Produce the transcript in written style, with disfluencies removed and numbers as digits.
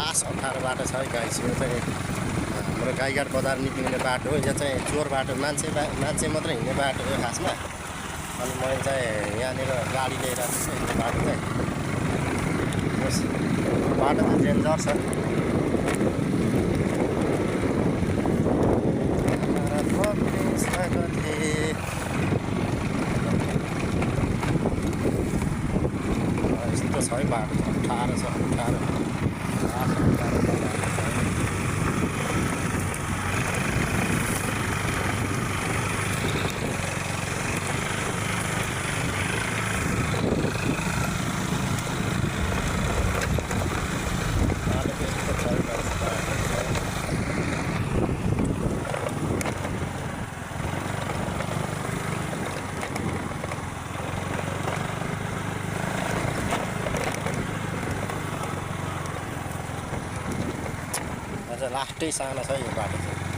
खास अप्ठ्यारो बाटो छ है गाइस। यो चाहिँ हाम्रो गाईघाट बजार निक्लिने बाटो हो। यो चाहिँ चोर बाटो, मान्छे मात्रै हिँड्ने बाटो हो खासमा। अनि मैले चाहिँ यहाँनिर गाडी लिएर आएको छु। यो बाटो चाहिँ बाटो चाहिँ डेन्जर छ। यस्तो छ है बाटो, अप्ठ्यारो छ, अप्ठ्यारो। लास्टै सानो छ यो बाटो चाहिँ।